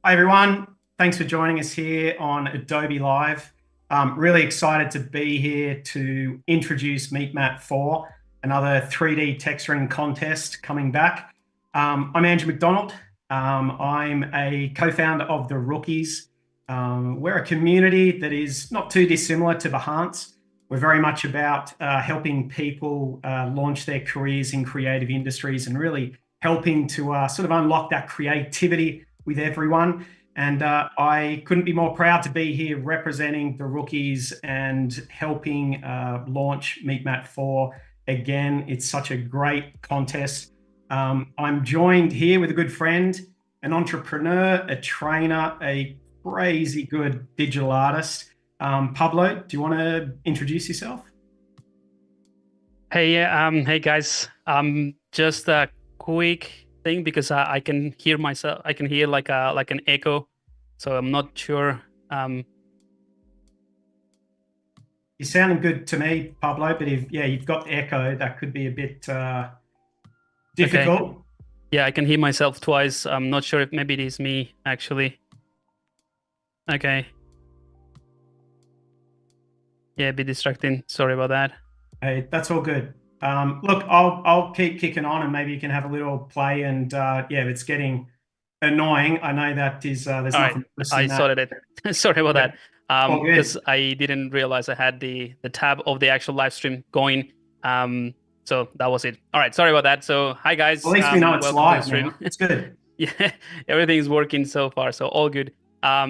Hi everyone, thanks for joining us here on Adobe Live. Really excited to be here to introduce MeetMat 4, another 3D texturing contest coming back. I'm Andrew McDonald. I'm a co-founder of The Rookies. We're a community that is not too dissimilar to Behance. We're very much about helping people launch their careers in creative industries and really helping to sort of unlock that creativity with everyone. And I couldn't be more proud to be here representing the Rookies and helping launch MeetMat 4 again. It's such a great contest. I'm joined here with a good friend, an entrepreneur, a trainer, a crazy good digital artist. Pablo, do you want to introduce yourself? Hey, hey guys. Just a quick thing because I can hear myself. I can hear like an echo, so I'm not sure. You're sounding good to me, Pablo. But if you've got the echo, that could be a bit difficult. Okay. Yeah, I can hear myself twice. I'm not sure if maybe it is me actually. Okay. Yeah, a bit distracting. Sorry about that. Hey, that's all good. Look, I'll keep kicking on, and maybe you can have a little play. And yeah, it's getting annoying. I know that is there's All nothing right, worse I than that. sorted it. Sorry about that. All good. Because I didn't realize I had the tab of the actual live stream going. So that was it. All right, sorry about that. So hi guys. Well, at least we know it's welcome to the live stream. now. It's good. Yeah, everything is working so far, so all good.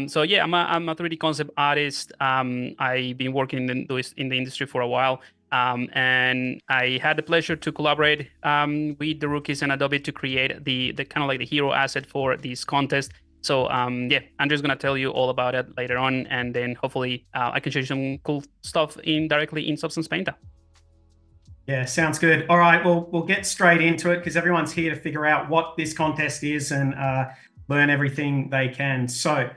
So yeah, I'm a 3D concept artist. I've been working in the industry for a while, and I had the pleasure to collaborate with the Rookies and Adobe to create the kind of like the hero asset for this contest. So yeah, Andrew's gonna tell you all about it later on, and then hopefully I can show you some cool stuff directly in Substance Painter. Yeah, sounds good. All right, well, we'll get straight into it because everyone's here to figure out what this contest is and learn everything they can. So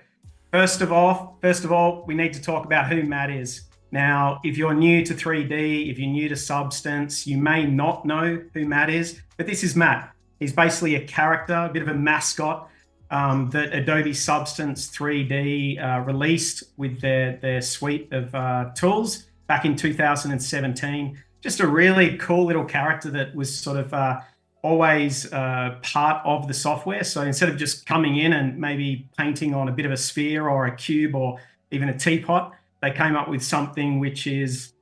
first of all, we need to talk about who Matt is. Now, if you're new to 3D, if you're new to Substance, you may not know who Matt is, but this is Matt. He's basically a character, a bit of a mascot that Adobe Substance 3D released with their suite of tools back in 2017. Just a really cool little character that was sort of always part of the software. So instead of just coming in and maybe painting on a bit of a sphere or a cube or even a teapot, they came up with something which is,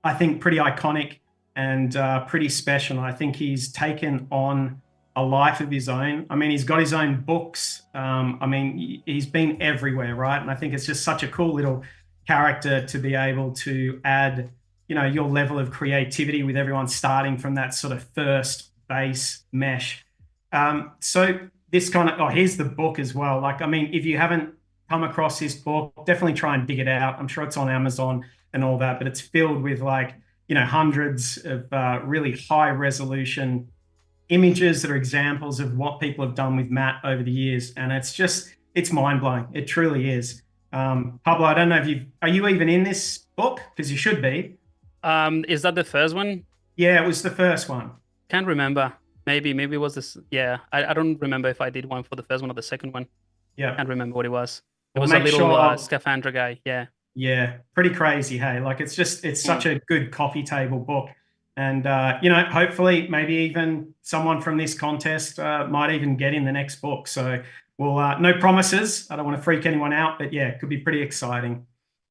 I think, pretty iconic and pretty special. I think he's taken on a life of his own. I mean, he's got his own books. I mean, he's been everywhere, right? And I think it's just such a cool little character to be able to add, you know, your level of creativity with everyone starting from that sort of first base mesh. So this kind of, oh, here's the book as well. Like, I mean, if you haven't come across this book, definitely try and dig it out. I'm sure it's on Amazon and all that, but it's filled with like, you know, hundreds of really high resolution images that are examples of what people have done with Matt over the years. And it's just, it's mind blowing. It truly is. Pablo, I don't know if are you even in this book? Because you should be. Is that the first one? Yeah, it was the first one. Can't remember. Maybe it was this. Yeah, I don't remember if I did one for the first one or the second one. Yeah, Can't remember what it was. It well, was a make little sure, scaphandra guy. Yeah. Yeah, pretty crazy. Hey, like it's just, it's such a good coffee table book. And, you know, hopefully maybe even someone from this contest might even get in the next book. So well, no promises. I don't want to freak anyone out, but yeah, it could be pretty exciting.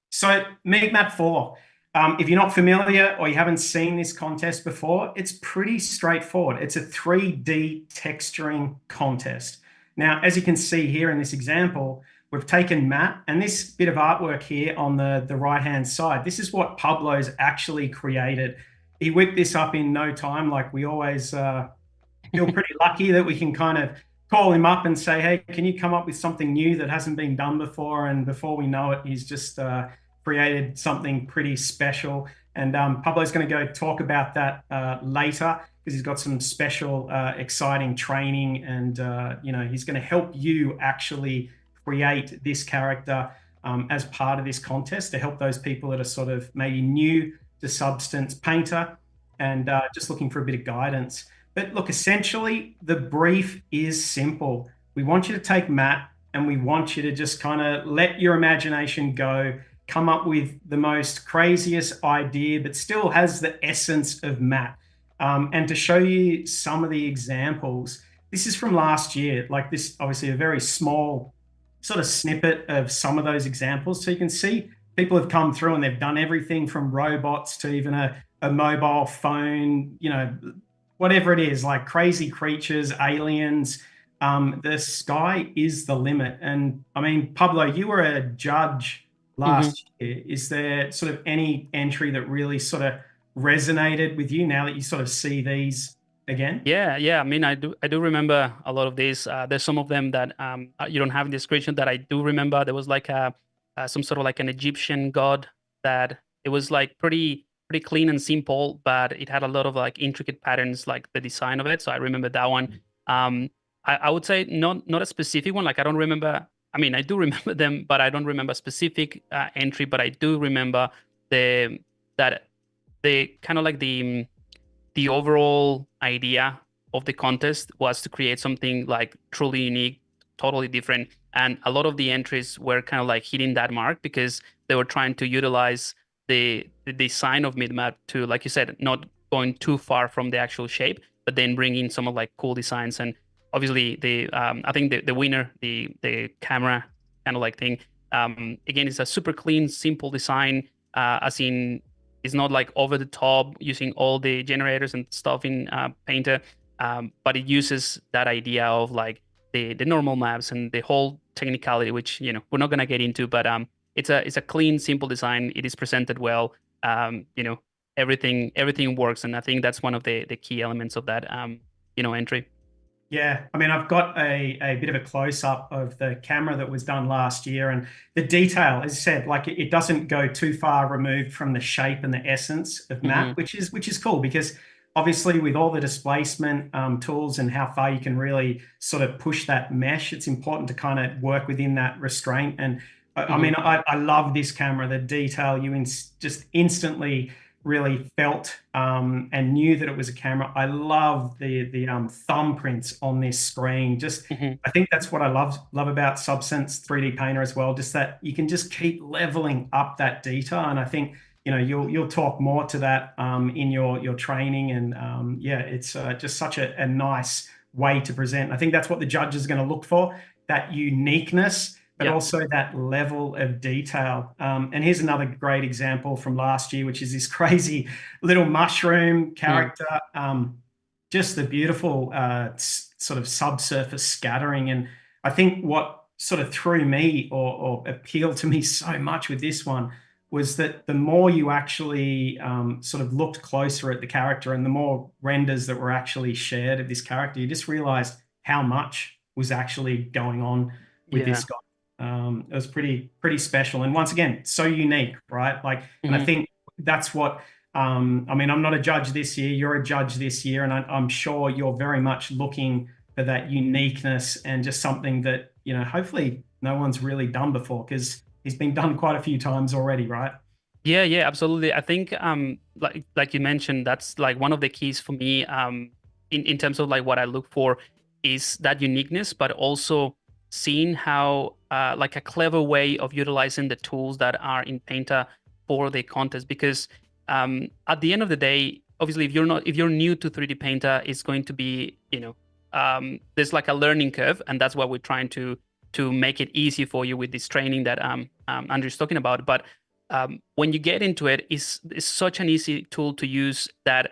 So MeetMat 4. If you're not familiar or you haven't seen this contest before, it's pretty straightforward. It's a 3D texturing contest. Now, as you can see here in this example, we've taken Matt, and this bit of artwork here on the right-hand side, this is what Pablo's actually created. He whipped this up in no time. Like we always feel pretty lucky that we can kind of call him up and say, hey, can you come up with something new that hasn't been done before? And before we know it, he's just created something pretty special. And Pablo's going to go talk about that later because he's got some special, exciting training. And, you know, he's going to help you actually create this character as part of this contest to help those people that are sort of maybe new to Substance Painter and just looking for a bit of guidance. But look, essentially, the brief is simple. We want you to take Matt and we want you to just kind of let your imagination go, come up with the most craziest idea, but still has the essence of matte. And to show you some of the examples, this is from last year, like this, obviously a very small sort of snippet of some of those examples. So you can see people have come through and they've done everything from robots to even a mobile phone, you know, whatever it is, like crazy creatures, aliens. The sky is the limit. And I mean, Pablo, you were a judge Mhm. last year. Is there sort of any entry that really sort of resonated with you now that you sort of see these again? Yeah. I mean, I do remember a lot of these. There's some of them that you don't have in the description that I do remember. There was like some sort of like an Egyptian god that it was like pretty clean and simple, but it had a lot of like intricate patterns, like the design of it. So I remember that one. Um, I would say not a specific one. Like I don't remember. I mean, I do remember them, but I don't remember specific entry. But I do remember the that the kind of like the overall idea of the contest was to create something like truly unique, totally different. And a lot of the entries were kind of like hitting that mark because they were trying to utilize the design of midmap to, like you said, not going too far from the actual shape, but then bringing some of like cool designs. And obviously the I think the winner, the camera kind of like thing, again, it's a super clean, simple design, as in it's not like over the top using all the generators and stuff in Painter, but it uses that idea of like the normal maps and the whole technicality, which we're not gonna get into. But it's a clean, simple design. It is presented well. Everything works, and I think that's one of the key elements of that entry. Yeah, I mean, I've got a bit of a close up of the camera that was done last year, and the detail, as I said, like it doesn't go too far removed from the shape and the essence of Hmm. matte, which is cool because obviously with all the displacement tools and how far you can really sort of push that mesh, it's important to kind of work within that restraint. And I Hmm. mean, I love this camera, the detail just instantly really felt and knew that it was a camera. I love the thumbprints on this screen. Just Hmm. I think that's what I love about Substance 3D Painter as well. Just that you can just keep leveling up that detail, and I think you'll talk more to that in your training. And yeah, it's just such a nice way to present. I think that's what the judge is going to look for, that uniqueness, but Yeah. also that level of detail. And here's another great example from last year, which is this crazy little mushroom Mm. character. Just the beautiful sort of subsurface scattering. And I think what sort of threw me or appealed to me so much with this one was that the more you actually sort of looked closer at the character and the more renders that were actually shared of this character, you just realized how much was actually going on with Yeah. this guy. It was pretty special, and once again, so unique, right? Like, and I Hmm. think that's what. I mean, I'm not a judge this year. You're a judge this year, and I'm sure you're very much looking for that uniqueness and just something that hopefully no one's really done before because he's been done quite a few times already, right? Yeah, absolutely. I think like you mentioned, that's like one of the keys for me in terms of like what I look for is that uniqueness, but also seeing how like a clever way of utilizing the tools that are in Painter for the contest. Because at the end of the day, obviously if you're new to 3D Painter, it's going to be, there's like a learning curve, and that's what we're trying to make it easy for you with this training that Andrew's talking about. But when you get into it, it's such an easy tool to use that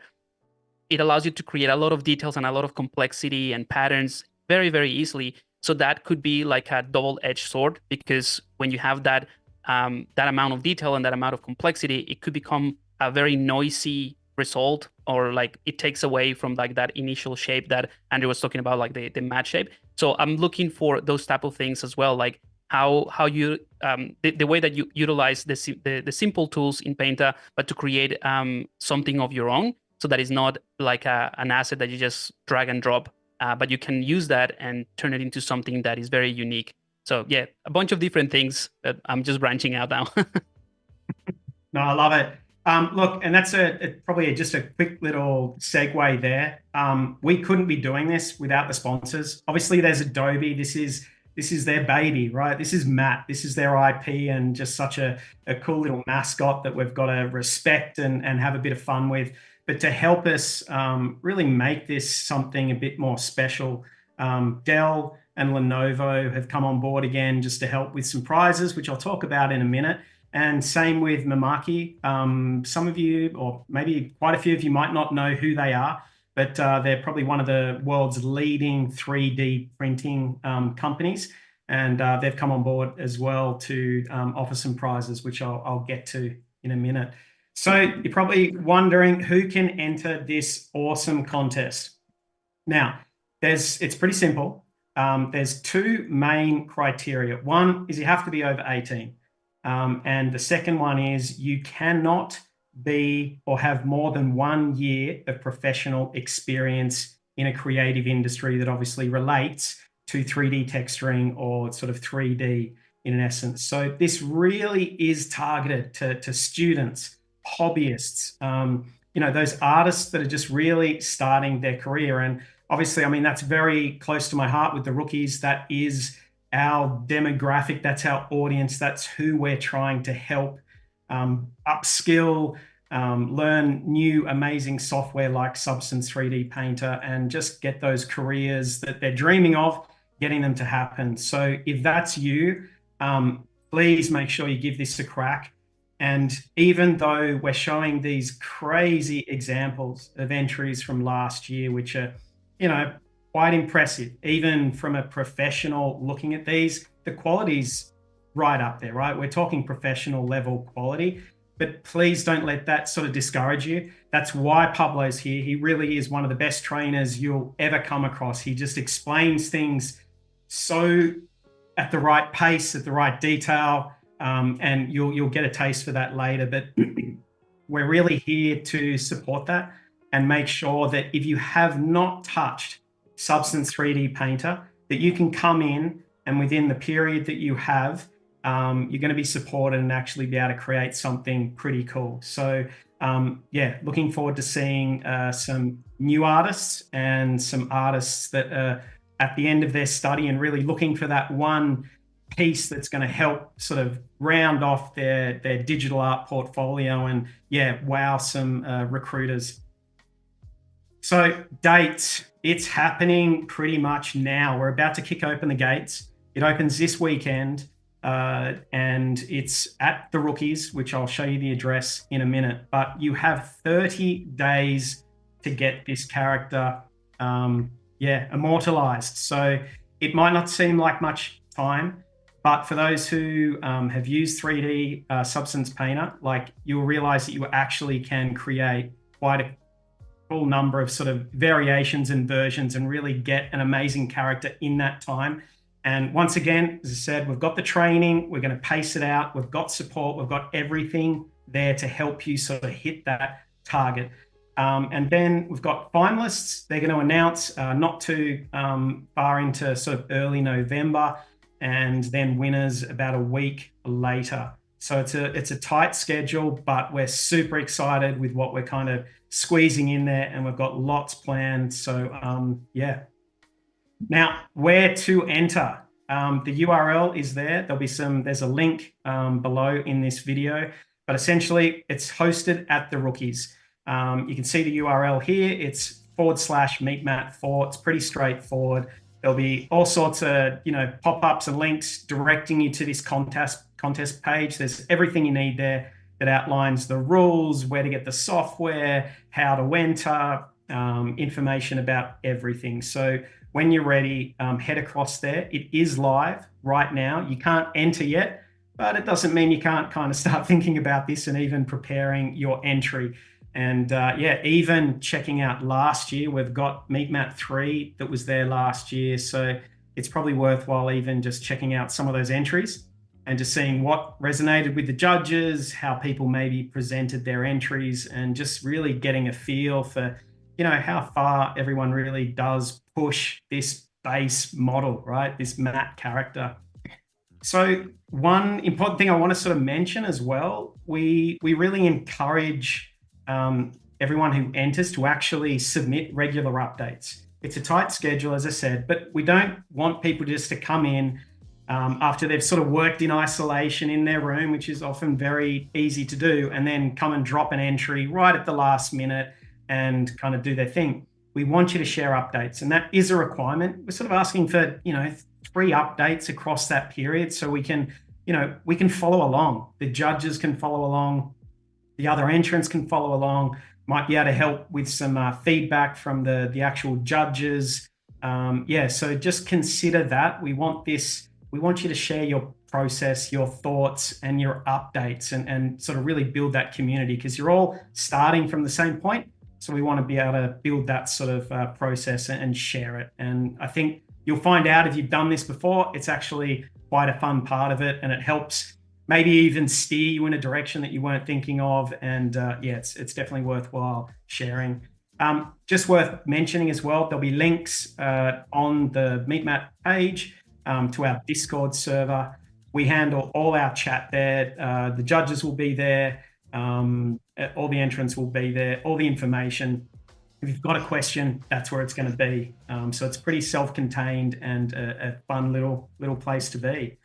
it allows you to create a lot of details and a lot of complexity and patterns very, very easily. So that could be like a double-edged sword, because when you have that amount of detail and that amount of complexity, it could become a very noisy result, or like it takes away from like that initial shape that Andrew was talking about, like the matte shape. So I'm looking for those type of things as well, like how you the way that you utilize the simple tools in Painter, but to create something of your own, so that is not like an asset that you just drag and drop, but you can use that and turn it into something that is very unique. So yeah, a bunch of different things that I'm just branching out now. No, I love it. Look, and that's probably just a quick little segue there. We couldn't be doing this without the sponsors. Obviously, there's Adobe. This is this is their baby, right? This is Matt, this is their IP, and just such a cool little mascot that we've got to respect and have a bit of fun with. But to help us really make this something a bit more special, Dell and Lenovo have come on board again just to help with some prizes, which I'll talk about in a minute. And same with Mamaki. Some of you, or maybe quite a few of you, might not know who they are, but they're probably one of the world's leading 3D printing companies. And they've come on board as well to offer some prizes, which I'll get to in a minute. So you're probably wondering who can enter this awesome contest. Now, it's pretty simple. There's two main criteria. One is you have to be over 18. And the second one is you cannot be or have more than 1 year of professional experience in a creative industry that obviously relates to 3D texturing or sort of 3D in essence. So this really is targeted to students, hobbyists, those artists that are just really starting their career. And obviously, I mean, that's very close to my heart with the rookies. That is our demographic, that's our audience, that's who we're trying to help upskill, learn new amazing software like Substance 3D Painter, and just get those careers that they're dreaming of, getting them to happen. So if that's you, please make sure you give this a crack. And even though we're showing these crazy examples of entries from last year, which are, quite impressive, even from a professional looking at these, the quality's right up there, right? We're talking professional level quality, but please don't let that sort of discourage you. That's why Pablo's here. He really is one of the best trainers you'll ever come across. He just explains things so at the right pace, at the right detail, and you'll get a taste for that later. But we're really here to support that and make sure that if you have not touched Substance 3D Painter, that you can come in and within the period that you have, you're going to be supported and actually be able to create something pretty cool. So looking forward to seeing some new artists and some artists that are at the end of their study and really looking for that one piece that's going to help sort of round off their digital art portfolio and wow some recruiters. So dates, it's happening pretty much now. We're about to kick open the gates. It opens this weekend and it's at the Rookies, which I'll show you the address in a minute. But you have 30 days to get this character immortalized. So it might not seem like much time, but for those who have used 3D Substance Painter, you'll realize that you actually can create quite a full number of sort of variations and versions and really get an amazing character in that time. And once again, as I said, we've got the training, we're going to pace it out, we've got support, we've got everything there to help you sort of hit that target. And then we've got finalists. They're going to announce not too far into sort of early November, and then winners about a week later. So it's a tight schedule, but we're super excited with what we're kind of squeezing in there, and we've got lots planned. So Now, where to enter? The URL is there. There's a link below in this video, but essentially it's hosted at the Rookies. You can see the URL here. It's /meetmatt4. It's pretty straightforward. There'll be all sorts of, pop-ups and links directing you to this contest page. There's everything you need there that outlines the rules, where to get the software, how to enter, information about everything. So when you're ready, head across there. It is live right now. You can't enter yet, but it doesn't mean you can't kind of start thinking about this and even preparing your entry. And even checking out last year, we've got MeetMatt 3 that was there last year. So it's probably worthwhile even just checking out some of those entries and just seeing what resonated with the judges, how people maybe presented their entries, and just really getting a feel for, how far everyone really does push this base model, right? This Matt character. So one important thing I want to sort of mention as well, we really encourage everyone who enters to actually submit regular updates. It's a tight schedule, as I said, but we don't want people just to come in after they've sort of worked in isolation in their room, which is often very easy to do, and then come and drop an entry right at the last minute and kind of do their thing. We want you to share updates, and that is a requirement. We're sort of asking for, 3 updates across that period so we can follow along. The judges can follow along. The other entrants can follow along. Might be able to help with some feedback from the actual judges. So just consider that. We want you to share your process, your thoughts, and your updates, and sort of really build that community, because you're all starting from the same point. So we want to be able to build that sort of process and share it. And I think you'll find out, if you've done this before, it's actually quite a fun part of it, and it helps maybe even steer you in a direction that you weren't thinking of. And it's definitely worthwhile sharing. Just worth mentioning as well, there'll be links on the MeetMat page to our Discord server. We handle all our chat there. The judges will be there. All the entrants will be there. All the information. If you've got a question, that's where it's going to be. So it's pretty self-contained and a fun little place to be.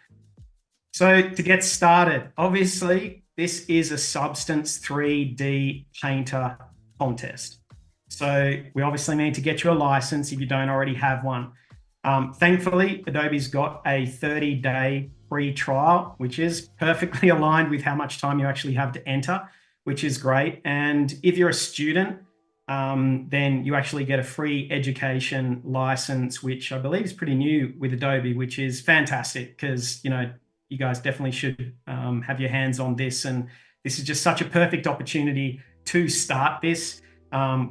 So to get started, obviously, this is a Substance 3D Painter contest. So we obviously need to get you a license if you don't already have one. Thankfully, Adobe's got a 30-day free trial, which is perfectly aligned with how much time you actually have to enter, which is great. And if you're a student, then you actually get a free education license, which I believe is pretty new with Adobe, which is fantastic, because, you guys definitely should have your hands on this. And this is just such a perfect opportunity to start this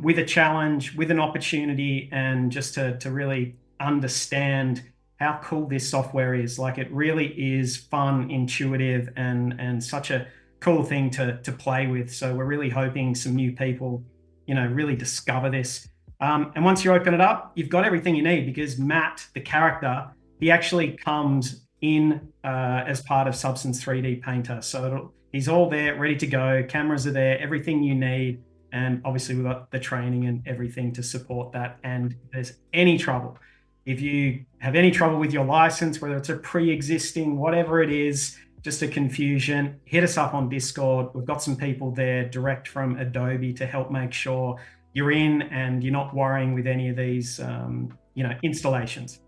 with a challenge, with an opportunity, and just to really understand how cool this software is. Like, it really is fun, intuitive, and such a cool thing to play with. So we're really hoping some new people, really discover this. And once you open it up, you've got everything you need, because Matt, the character, he actually comes in as part of Substance 3D Painter. So he's all there, ready to go. Cameras are there, everything you need. And obviously we've got the training and everything to support that. And if there's any trouble, if you have any trouble with your license, whether it's a pre-existing, whatever it is, just a confusion, hit us up on Discord. We've got some people there direct from Adobe to help make sure you're in and you're not worrying with any of these, installations.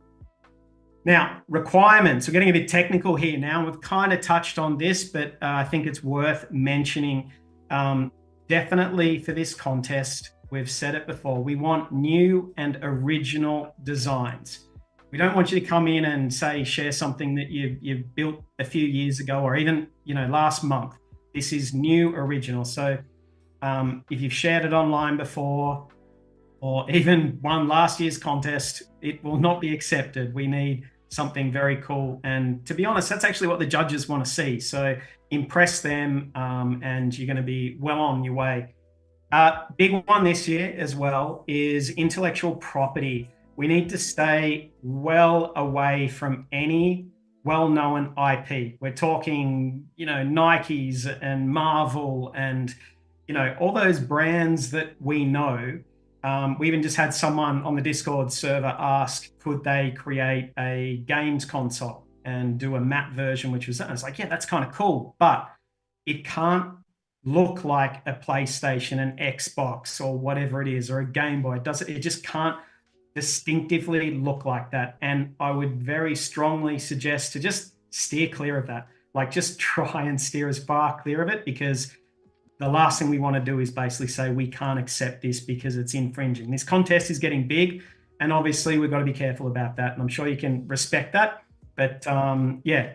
Now, requirements. We're getting a bit technical here now. We've kind of touched on this, but I think it's worth mentioning. Definitely for this contest, we've said it before, we want new and original designs. We don't want you to come in and share something that you've built a few years ago, or even, last month. This is new, original. So if you've shared it online before, or even won last year's contest, it will not be accepted. We need something very cool. And to be honest, that's actually what the judges want to see. So impress them, and you're going to be well on your way. Big one this year as well is intellectual property. We need to stay well away from any well-known IP. We're talking, Nikes and Marvel and, all those brands that we know. We even just had someone on the Discord server ask, could they create a games console and do a matte version, which was, I was like, yeah, that's kind of cool, but it can't look like a PlayStation, an Xbox, or whatever it is, or a Game Boy. It just can't distinctively look like that. And I would very strongly suggest to just steer clear of that. Like, just try and steer as far clear of it, because the last thing we want to do is basically say we can't accept this because it's infringing. This contest is getting big, and obviously we've got to be careful about that. And I'm sure you can respect that, but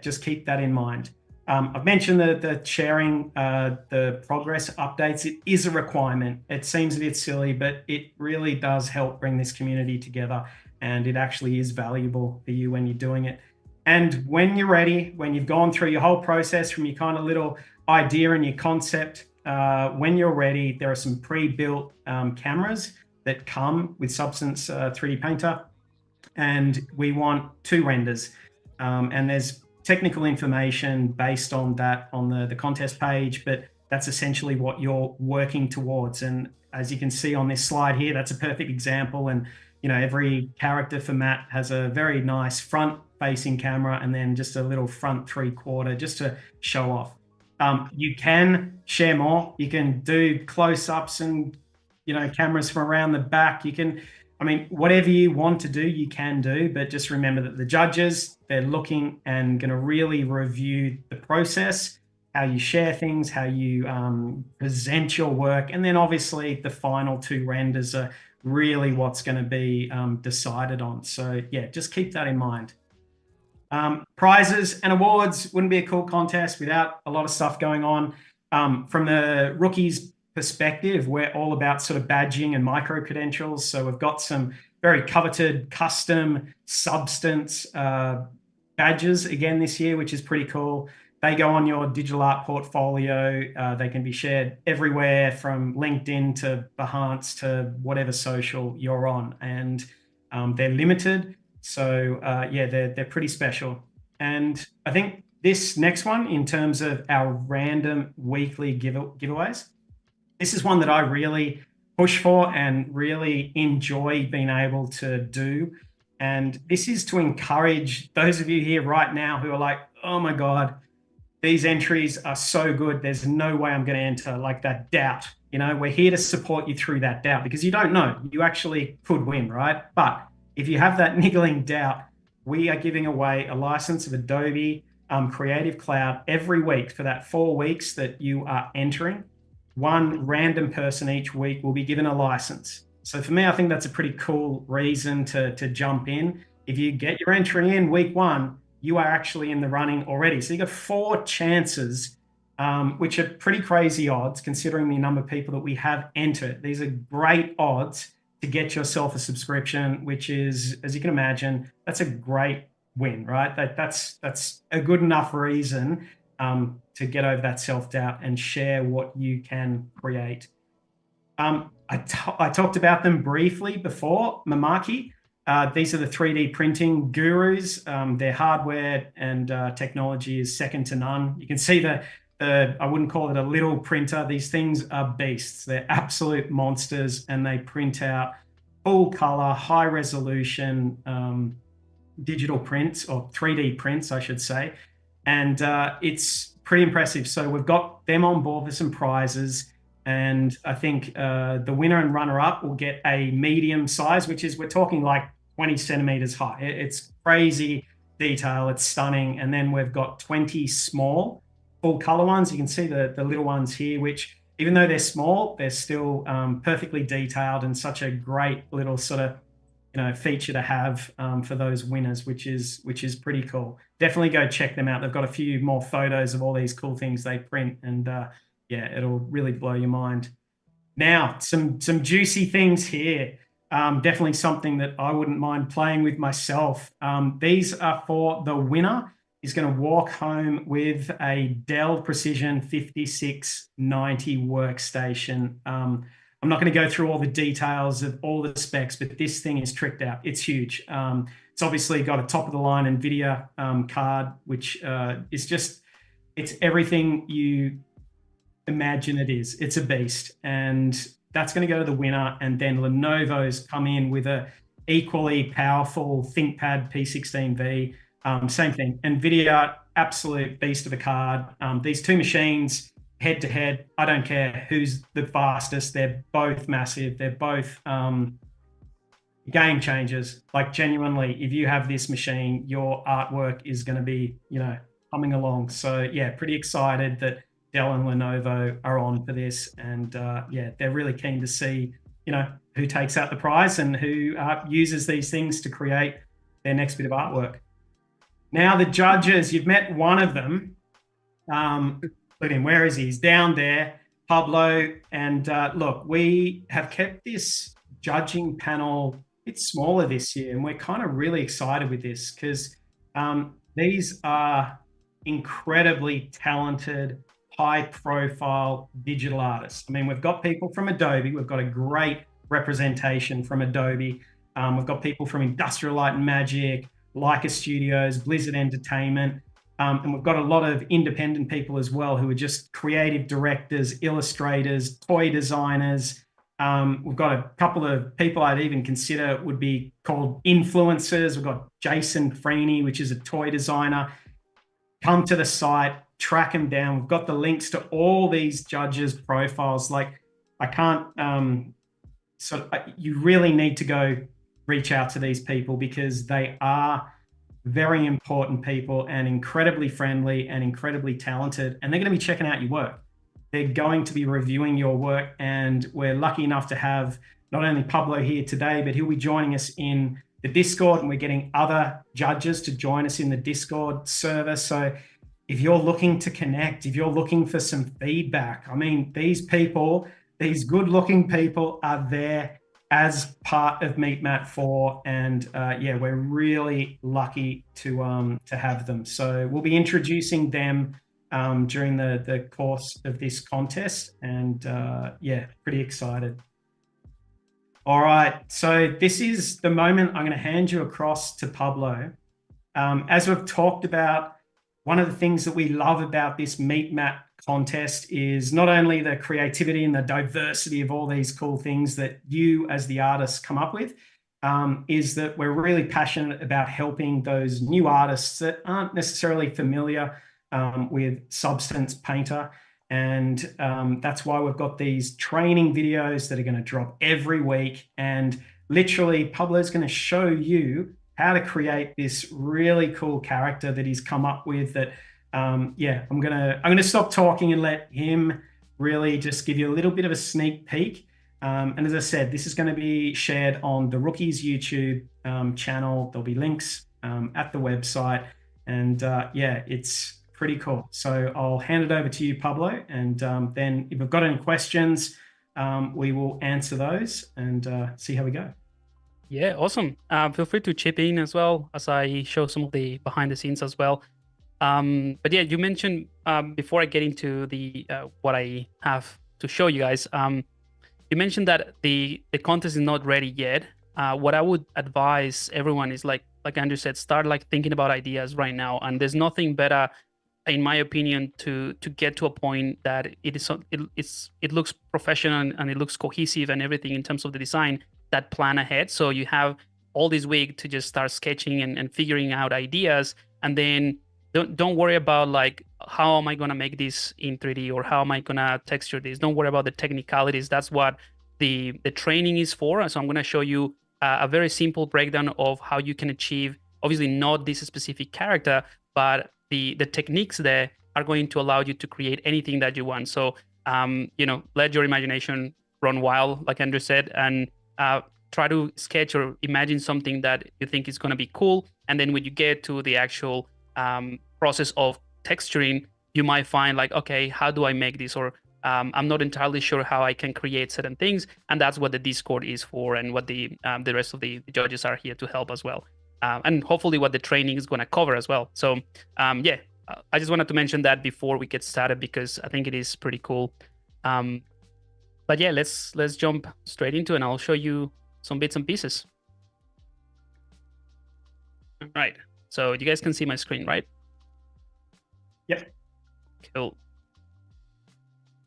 just keep that in mind. I've mentioned the sharing the progress updates. It is a requirement. It seems a bit silly, but it really does help bring this community together, and it actually is valuable for you when you're doing it. And when you're ready, when you've gone through your whole process from your kind of little idea and your concept, when you're ready, there are some pre-built cameras that come with Substance 3D Painter, and we want 2 renders. And there's technical information based on that on the contest page, but that's essentially what you're working towards. And as you can see on this slide here, that's a perfect example. And every character for Matt has a very nice front facing camera and then just a little front 3/4 just to show off. You can share more. You can do close-ups and, cameras from around the back. You can, whatever you want to do, you can do, but just remember that the judges, they're looking and going to really review the process, how you share things, how you present your work. And then obviously the final 2 renders are really what's going to be decided on. So yeah, just keep that in mind. Prizes and awards wouldn't be a cool contest without a lot of stuff going on. From the rookies perspective, we're all about sort of badging and micro credentials. So we've got some very coveted custom substance badges again this year, which is pretty cool. They go on your digital art portfolio. They can be shared everywhere from LinkedIn to Behance to whatever social you're on. And they're limited. So yeah, they're pretty special. And I think this next one, in terms of our random weekly giveaways, this is one that I really push for and really enjoy being able to do. And this is to encourage those of you here right now who are like, oh my God, these entries are so good. There's no way I'm going to enter, like that doubt. We're here to support you through that doubt because you don't know. You actually could win, right? But if you have that niggling doubt, we are giving away a license of Adobe Creative Cloud every week for that 4 weeks that you are entering. One random person each week will be given a license. So for me, I think that's a pretty cool reason to jump in. If you get your entry in week 1, you are actually in the running already. So you got 4 chances, which are pretty crazy odds considering the number of people that we have entered. These are great odds to get yourself a subscription, which is, as you can imagine, that's a great win, right? That's a good enough reason to get over that self-doubt and share what you can create. I talked about them briefly before. Mamaki, these are the 3D printing gurus. Their hardware and technology is second to none. You can see I wouldn't call it a little printer. These things are beasts. They're absolute monsters, and they print out full color, high resolution digital prints, or 3D prints, I should say. And it's pretty impressive. So we've got them on board for some prizes. And I think the winner and runner-up will get a medium size, which is, we're talking like 20 centimeters high. It's crazy detail. It's stunning. And then we've got 20 small full color ones. You can see the little ones here, which even though they're small, they're still perfectly detailed and such a great little sort of feature to have for those winners, which is pretty cool. Definitely go check them out. They've got a few more photos of all these cool things they print, and yeah, it'll really blow your mind. Now, some juicy things here. Definitely something that I wouldn't mind playing with myself. These are for the winner. Is going to walk home with a Dell Precision 5690 workstation. I'm not going to go through all the details of all the specs, but this thing is tricked out. It's huge. It's obviously got a top-of-the-line NVIDIA card, which it's everything you imagine it is. It's a beast. And that's going to go to the winner. And then Lenovo's come in with a equally powerful ThinkPad P16V. Same thing. NVIDIA, absolute beast of a card. These 2 machines, head to head, I don't care who's the fastest. They're both massive. They're both game changers. Like, genuinely, if you have this machine, your artwork is going to be, coming along. So yeah, pretty excited that Dell and Lenovo are on for this. And yeah, they're really keen to see, who takes out the prize and who uses these things to create their next bit of artwork. Now, the judges, you've met one of them. Look at him. Where is he? He's down there, Pablo. And look, we have kept this judging panel a bit smaller this year, and we're kind of really excited with this because these are incredibly talented, high-profile digital artists. I mean, we've got people from Adobe. We've got a great representation from Adobe. We've got people from Industrial Light and Magic, Leica Studios, Blizzard Entertainment, and we've got a lot of independent people as well who are just creative directors, illustrators, toy designers, We've got a couple of people I'd even consider would be called influencers. We've got Jason Freeney, which is a toy designer. Come to the site, track them down. We've got the links to all these judges' profiles. Like, I can't, you really need to go reach out to these people because they are very important people and incredibly friendly and incredibly talented. And they're going to be checking out your work. They're going to be reviewing your work. And we're lucky enough to have not only Pablo here today, but he'll be joining us in the Discord, and we're getting other judges to join us in the Discord server. So if you're looking to connect, if you're looking for some feedback, I mean, these people, these good-looking people are there as part of Meet Mat 4, and yeah, we're really lucky to have them. So we'll be introducing them during the course of this contest, and yeah, pretty excited. All right, so this is the moment I'm going to hand you across to Pablo. As we've talked about, one of the things that we love about this Meet Mat contest is not only the creativity and the diversity of all these cool things that you as the artists come up with, is that we're really passionate about helping those new artists that aren't necessarily familiar with Substance Painter. And that's why we've got these training videos that are going to drop every week. And literally, Pablo's going to show you how to create this really cool character that he's come up with. That yeah, I'm gonna stop talking and let him really just give you a little bit of a sneak peek. And as I said, this is going to be shared on the Rookies YouTube channel. There'll be links at the website, and yeah, it's pretty cool. So I'll hand it over to you, Pablo, and then if we've got any questions, we will answer those and see how we go. Yeah, awesome. Feel free to chip in as well as I show some of the behind the scenes as well. But yeah, you mentioned before I get into the what I have to show you guys, you mentioned that the contest is not ready yet. What I would advise everyone is like Andrew said, start like thinking about ideas right now. And there's nothing better, in my opinion, to get to a point that it looks professional and it looks cohesive and everything in terms of the design. That plan ahead, so you have all this week to just start sketching and figuring out ideas, and then don't worry about like, how am I going to make this in 3D, or how am I going to texture this. Don't worry about the technicalities. That's what the training is for. So I'm going to show you a very simple breakdown of how you can achieve, obviously not this specific character, but the techniques there are going to allow you to create anything that you want. So you know, let your imagination run wild, like Andrew said, and try to sketch or imagine something that you think is going to be cool. And then when you get to the actual process of texturing, you might find like, okay, how do I make this? Or I'm not entirely sure how I can create certain things. And that's what the Discord is for, and what the rest of the judges are here to help as well. And hopefully what the training is going to cover as well. So yeah, I just wanted to mention that before we get started, because I think it is pretty cool. But yeah, let's jump straight into it, and I'll show you some bits and pieces. All right, so you guys can see my screen, right? Yep. Cool.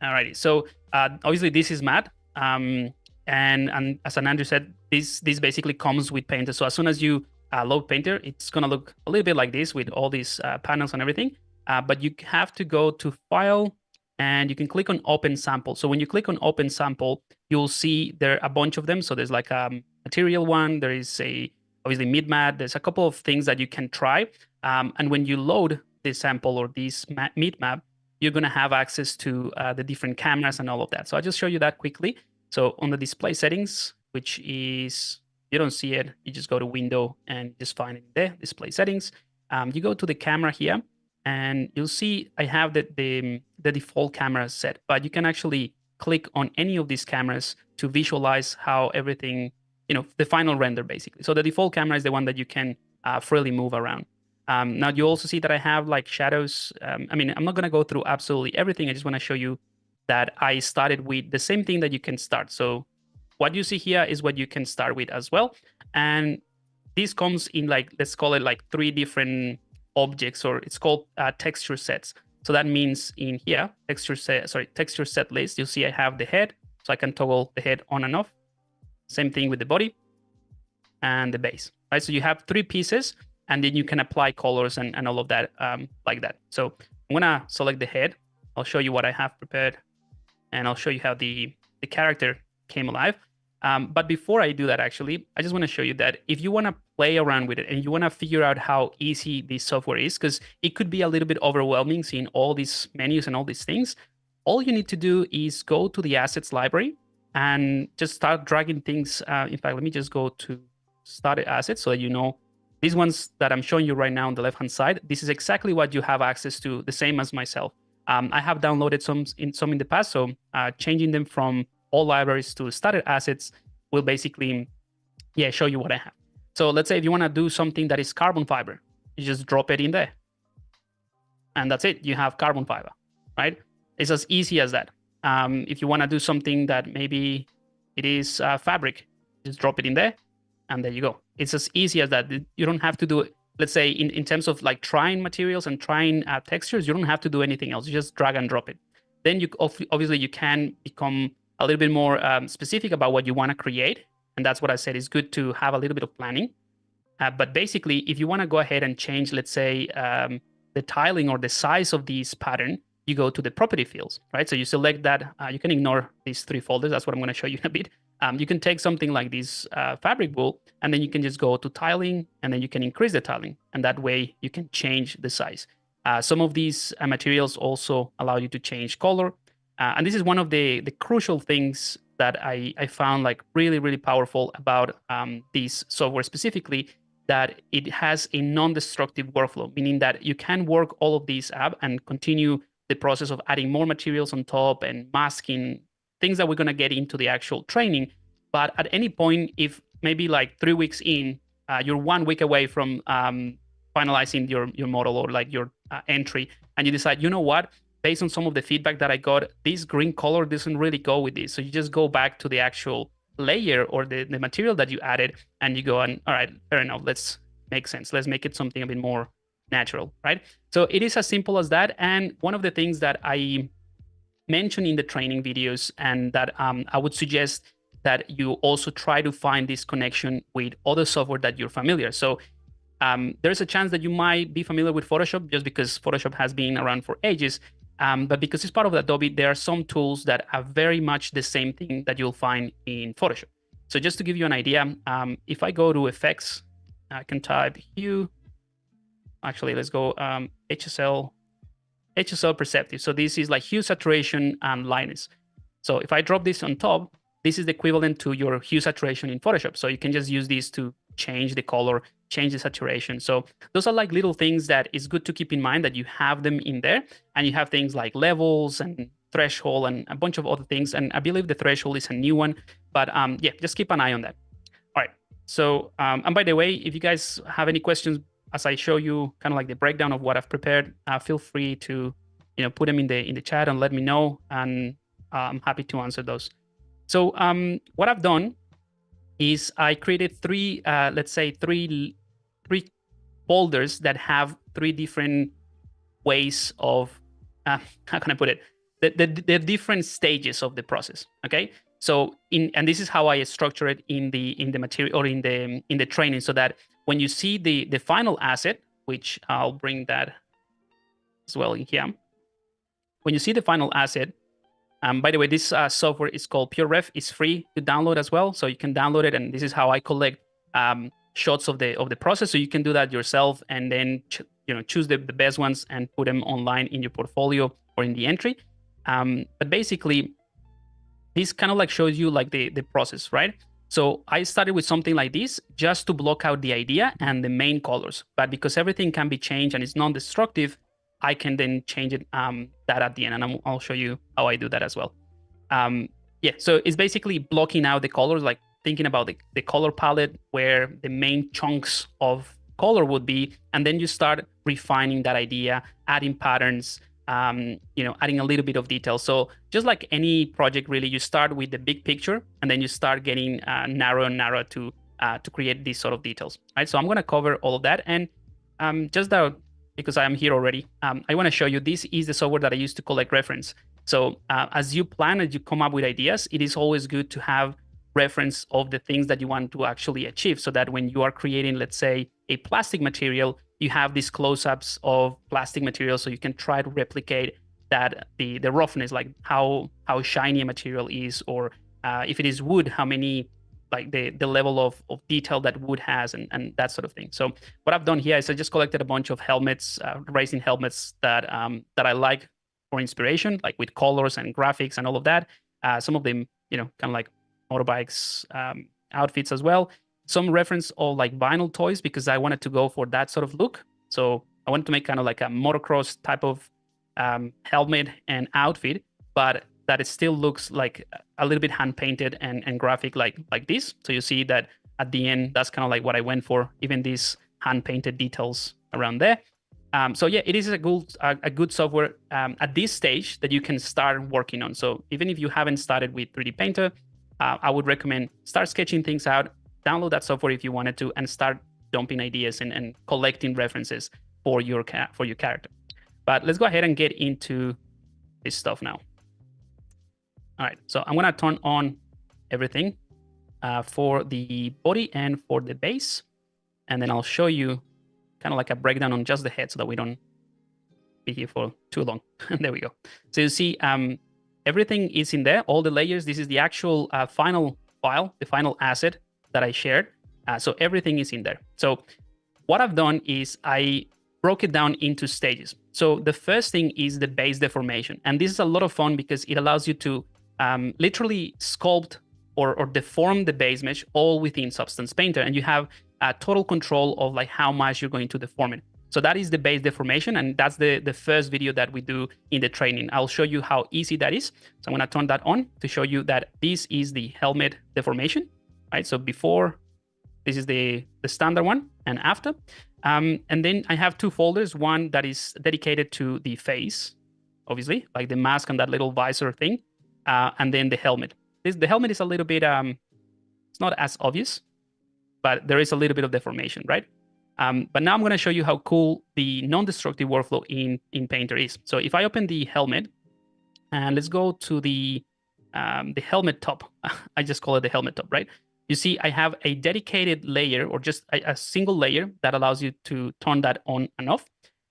Alrighty, so obviously this is Matt, and as Andrew said, this basically comes with Painter. So as soon as you load Painter, it's gonna look a little bit like this with all these panels and everything. But you have to go to File, and you can click on Open Sample. So when you click on Open Sample, you'll see there are a bunch of them. So there's like a material one, there is obviously mid-mat, there's a couple of things that you can try. And when you load this sample or this mid-map, you're gonna have access to the different cameras and all of that. So I'll just show you that quickly. So on the display settings, which is, you don't see it, you just go to Window and just find it there, Display Settings. You go to the camera here, and you'll see I have the default camera set, but you can actually click on any of these cameras to visualize how everything, you know, the final render basically. So the default camera is the one that you can freely move around. Now you also see that I have like shadows. I mean, I'm not gonna go through absolutely everything. I just wanna show you that I started with the same thing that you can start. So what you see here is what you can start with as well. And this comes in like, let's call it like 3 different objects, or it's called texture sets. So that means in here, texture set list, you'll see I have the head, So I can toggle the head on and off. Same thing with the body and the base, right? So you have 3 pieces, and then you can apply colors and all of that like that. So I'm gonna select the head. I'll show you what I have prepared, and I'll show you how the character came alive. But before I do that, actually, I just want to show you that if you want to play around with it and you want to figure out how easy this software is, because it could be a little bit overwhelming seeing all these menus and all these things, all you need to do is go to the assets library and just start dragging things. In fact, let me just go to started assets so that you know these ones that I'm showing you right now on the left-hand side, this is exactly what you have access to, the same as myself. I have downloaded some in the past, so changing them from all libraries to started assets will basically, show you what I have. So let's say if you want to do something that is carbon fiber, you just drop it in there. And that's it. You have carbon fiber, right? It's as easy as that. If you want to do something that maybe it is fabric, just drop it in there, and there you go. It's as easy as that. You don't have to do it. Let's say in terms of like trying materials and trying textures, you don't have to do anything else. You just drag and drop it. Then you obviously you can become a little bit more specific about what you want to create. And that's what I said, it's good to have a little bit of planning. But basically, if you want to go ahead and change, let's say, the tiling or the size of this pattern, you go to the property fields, right? So you select that. You can ignore these 3 folders. That's what I'm going to show you in a bit. You can take something like this fabric wool, and then you can just go to tiling, and then you can increase the tiling. And that way you can change the size. Some of these materials also allow you to change color. And this is one of the crucial things that I found like really, really powerful about this software specifically, that it has a non-destructive workflow, meaning that you can work all of these up and continue the process of adding more materials on top and masking, things that we're going to get into the actual training. But at any point, if maybe like 3 weeks in, you're 1 week away from finalizing your model or like your entry, and you decide, you know what, based on some of the feedback that I got, this green color doesn't really go with this. So you just go back to the actual layer or the material that you added, and you go, and all right, fair enough, let's make sense. Let's make it something a bit more natural, right? So it is as simple as that. And one of the things that I mentioned in the training videos, and that I would suggest that you also try to find this connection with other software that you're familiar. So there's a chance that you might be familiar with Photoshop just because Photoshop has been around for ages. But because it's part of Adobe, there are some tools that are very much the same thing that you'll find in Photoshop. So just to give you an idea, if I go to effects, I can type hue. Actually, let's go HSL perceptive. So this is like hue, saturation, and lightness. So if I drop this on top, this is the equivalent to your hue saturation in Photoshop. So you can just use this to change the color, change the saturation. So those are like little things that is good to keep in mind, that you have them in there, and you have things like levels and threshold and a bunch of other things. And I believe the threshold is a new one, but yeah, just keep an eye on that. All right. So, and by the way, if you guys have any questions, as I show you kind of like the breakdown of what I've prepared, feel free to, put them in the chat and let me know, and I'm happy to answer those. So what I've done is I created 3, let's say three folders that have 3 different ways of, how can I put it? The different stages of the process. Okay. So and this is how I structure it in the material or in the training, so that when you see the final asset, which I'll bring that as well in here. When you see the final asset, by the way, this software is called PureRef. It's free to download as well, so you can download it. And this is how I collect shots of the process. So you can do that yourself, and then choose the best ones and put them online in your portfolio or in the entry. But basically, this kind of like shows you like the process, right? So I started with something like this just to block out the idea and the main colors. But because everything can be changed and it's non-destructive, I can then change it that at the end, and I'll show you how I do that as well. Yeah, so it's basically blocking out the colors, like thinking about the color palette where the main chunks of color would be, and then you start refining that idea, adding patterns, adding a little bit of detail. So just like any project, really, you start with the big picture, and then you start getting narrow and narrow to create these sort of details, right? So I'm going to cover all of that, and just because I am here already, I want to show you, this is the software that I use to collect reference. So as you plan, as you come up with ideas, it is always good to have reference of the things that you want to actually achieve, so that when you are creating, let's say, a plastic material, you have these close-ups of plastic material, so you can try to replicate that the roughness, like how shiny a material is, or if it is wood, how many, like the level of detail that wood has, and that sort of thing. So what I've done here is I just collected a bunch of helmets, racing helmets that I like for inspiration, like with colors and graphics and all of that. Some of them, kind of like motorbikes, outfits as well. Some reference of like vinyl toys, because I wanted to go for that sort of look. So I wanted to make kind of like a motocross type of helmet and outfit, but that it still looks like a little bit hand painted and graphic like this. So you see that at the end, that's kind of like what I went for, even these hand painted details around there. So yeah, it is a good software at this stage that you can start working on. So even if you haven't started with 3D Painter, I would recommend start sketching things out, download that software if you wanted to, and start dumping ideas and collecting references for your character. But let's go ahead and get into this stuff now. All right, so I'm gonna turn on everything for the body and for the base, and then I'll show you kind of like a breakdown on just the head, so that we don't be here for too long. There we go. So you see everything is in there, all the layers. This is the actual final file, the final asset that I shared. So everything is in there. So what I've done is I broke it down into stages. So the first thing is the base deformation. And this is a lot of fun because it allows you to literally sculpt or deform the base mesh all within Substance Painter. And you have total control of like how much you're going to deform it. So that is the base deformation. And that's the first video that we do in the training. I'll show you how easy that is. So I'm gonna turn that on to show you that this is the helmet deformation, right? So before, this is the standard one, and after. And then I have two folders, one that is dedicated to the face, obviously, like the mask and that little visor thing, and then the helmet. The helmet is a little bit, it's not as obvious, but there is a little bit of deformation, right? But now I'm gonna show you how cool the non-destructive workflow in Painter is. So if I open the helmet, and let's go to the helmet top. I just call it the helmet top, right? You see, I have a dedicated layer, or just a single layer that allows you to turn that on and off.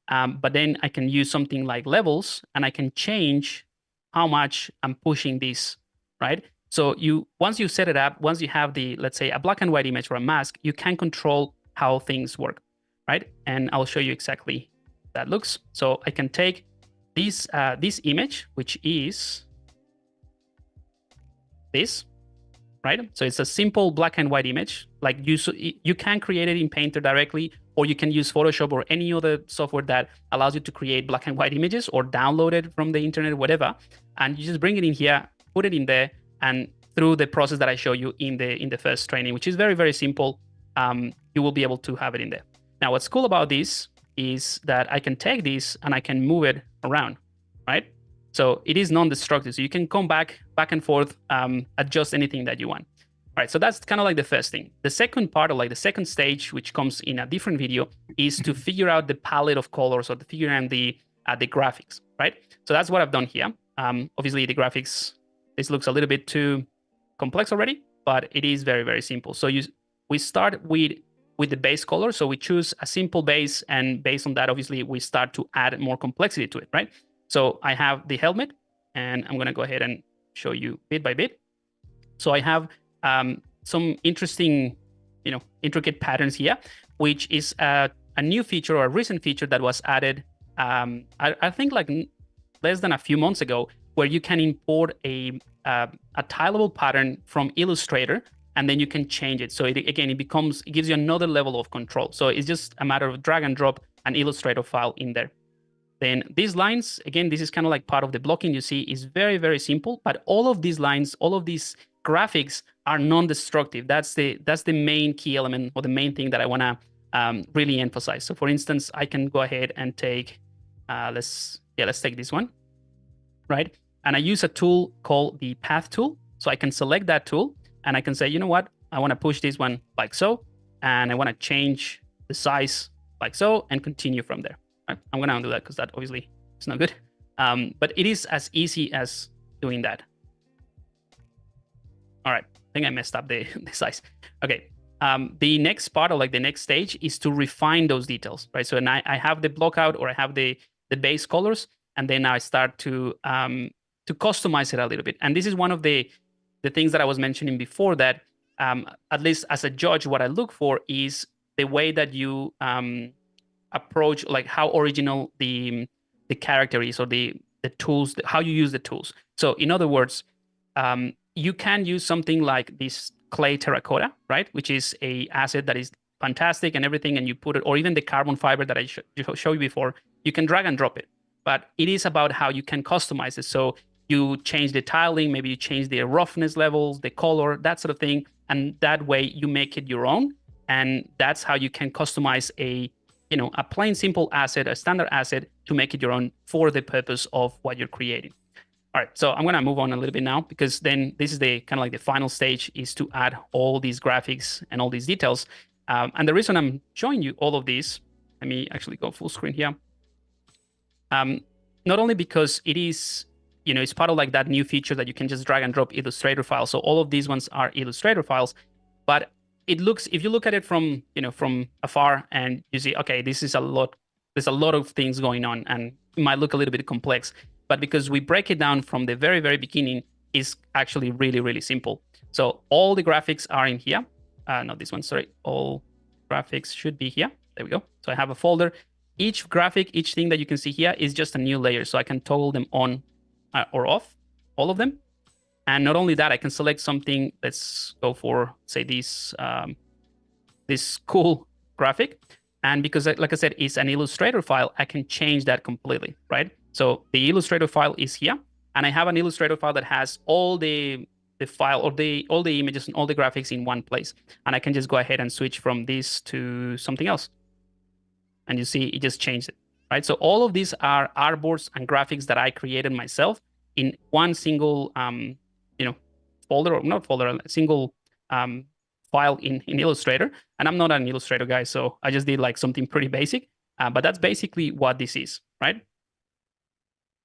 But then I can use something like levels, and I can change how much I'm pushing this, right? So once you set it up, once you have the, let's say, a black and white image or a mask, you can control how things work, right? And I'll show you exactly that looks. So I can take this image, which is this, right? So it's a simple black and white image. Like you can create it in Painter directly, or you can use Photoshop or any other software that allows you to create black and white images, or download it from the internet, whatever. And you just bring it in here, put it in there, and through the process that I show you in the first training, which is very, very simple, you will be able to have it in there. Now, what's cool about this is that I can take this and I can move it around, right? So it is non-destructive. So you can come back and forth, adjust anything that you want. All right, so that's kind of like the first thing. The second part, or like the second stage, which comes in a different video, is to figure out the palette of colors, or to figure out the graphics, right? So that's what I've done here. Obviously, the graphics, this looks a little bit too complex already, but it is very, very simple. So we start with the base color. So we choose a simple base, and based on that, obviously, we start to add more complexity to it, right? So I have the helmet, and I'm going to go ahead and show you bit by bit. So I have some interesting, intricate patterns here, which is a new feature, or a recent feature that was added, I think like less than a few months ago, where you can import a tileable pattern from Illustrator, and then you can change it. So it gives you another level of control. So it's just a matter of drag and drop an Illustrator file in there. Then these lines, again, this is kind of like part of the blocking you see, is very, very simple, but all of these lines, all of these graphics are non-destructive. That's the main key element, or the main thing that I want to really emphasize. So for instance, I can go ahead and take, let's take this one, right? And I use a tool called the path tool. So I can select that tool, and I can say, you know what, I want to push this one like so, and I want to change the size like so, and continue from there. Right? I'm going to undo that because that obviously is not good. But it is as easy as doing that. All right, I think I messed up the size. Okay, the next part, or like the next stage, is to refine those details, right? So I have the block out, or I have the base colors, and then I start to customize it a little bit. And this is one of the things that I was mentioning before, that at least as a judge, what I look for is the way that you approach, like how original the character is, or the tools, how you use the tools. So in other words, you can use something like this clay terracotta, right? Which is a asset that is fantastic and everything, and you put it, or even the carbon fiber that I showed you before, you can drag and drop it. But it is about how you can customize it. So you change the tiling, maybe you change the roughness levels, the color, that sort of thing. And that way you make it your own. And that's how you can customize a plain simple asset, a standard asset, to make it your own for the purpose of what you're creating. All right, so I'm going to move on a little bit now, because then this is the kind of like the final stage, is to add all these graphics and all these details. And the reason I'm showing you all of these, let me actually go full screen here. Not only because it is, it's part of like that new feature that you can just drag and drop Illustrator files. So all of these ones are Illustrator files, but it looks, if you look at it from, from afar, and you see, okay, this is a lot, there's a lot of things going on, and it might look a little bit complex. But because we break it down from the very, very beginning, is actually really, really simple. So all the graphics are in here. Not this one, sorry. All graphics should be here. There we go. So I have a folder. Each graphic, each thing that you can see here is just a new layer. So I can toggle them on or off, all of them. And not only that, I can select something. Let's go for, say, this cool graphic. And because, like I said, it's an Illustrator file, I can change that completely, right? So the Illustrator file is here, and I have an Illustrator file that has all the file, or all the images and all the graphics in one place. And I can just go ahead and switch from this to something else. And you see, it just changed it, right? So all of these are artboards and graphics that I created myself in one single, folder, or not folder, a single file in Illustrator. And I'm not an Illustrator guy, so I just did like something pretty basic. But that's basically what this is, right?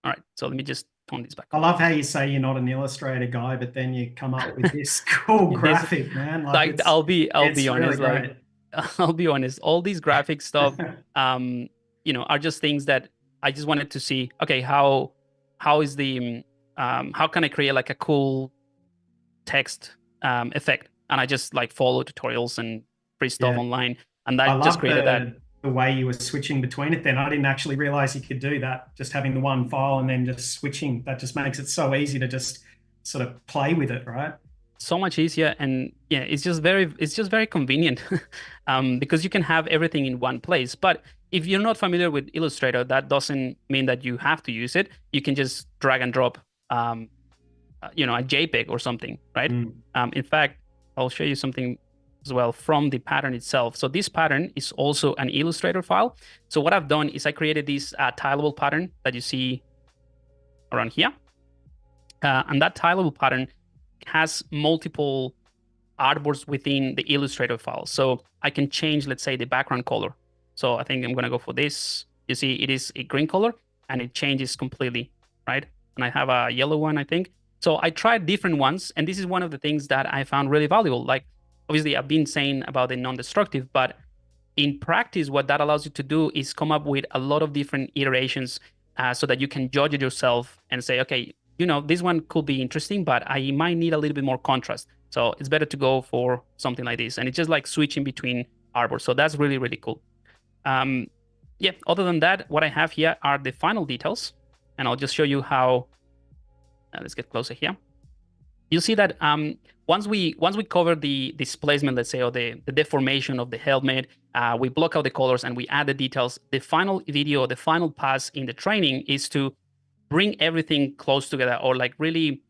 All right, so let me just turn this back. I love how you say you're not an Illustrator guy, but then you come up with this cool graphic, man. Like I'll be honest, really like I'll be honest, all these graphic stuff, are just things that I just wanted to see. Okay, how is the how can I create like a cool text effect? And I just like follow tutorials and free stuff online, and I just created that. The way you were switching between it, then I didn't actually realize you could do that. Just having the one file and then just switching, that just makes it so easy to just sort of play with it, right? So much easier, and yeah, it's just very convenient because you can have everything in one place. But if you're not familiar with Illustrator, that doesn't mean that you have to use it. You can just drag and drop, a JPEG or something, right? In fact, I'll show you something as well from the pattern itself. So this pattern is also an Illustrator file. So what I've done is I created this tileable pattern that you see around here. And that tileable pattern has multiple artboards within the Illustrator file. So I can change, let's say, the background color. So I think I'm going to go for this. You see, it is a green color, and it changes completely, right? And I have a yellow one, I think. So I tried different ones, and this is one of the things that I found really valuable. Like, obviously, I've been saying about the non-destructive, but in practice, what that allows you to do is come up with a lot of different iterations so that you can judge it yourself and say, okay, this one could be interesting, but I might need a little bit more contrast. So it's better to go for something like this. And it's just like switching between artboards. So that's really, really cool. Yeah, other than that, what I have here are the final details. And I'll just show you how, let's get closer here. You'll see that once we cover the displacement, let's say, or the deformation of the helmet, we block out the colors and we add the details. The final video, the final pass in the training is to bring everything close together, or like really,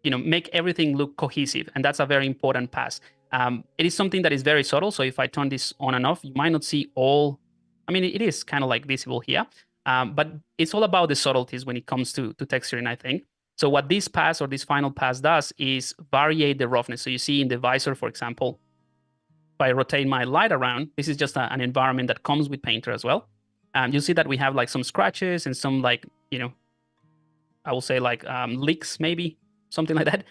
make everything look cohesive. And that's a very important pass. It is something that is very subtle. So if I turn this on and off, you might not see all. I mean, it is kind of like visible here, but it's all about the subtleties when it comes to texturing, I think. So what this pass, or this final pass, does is variate the roughness. So you see in the visor, for example, if I rotate my light around, this is just an environment that comes with Painter as well. You'll see that we have like some scratches and some like, I will say like leaks, maybe something like that.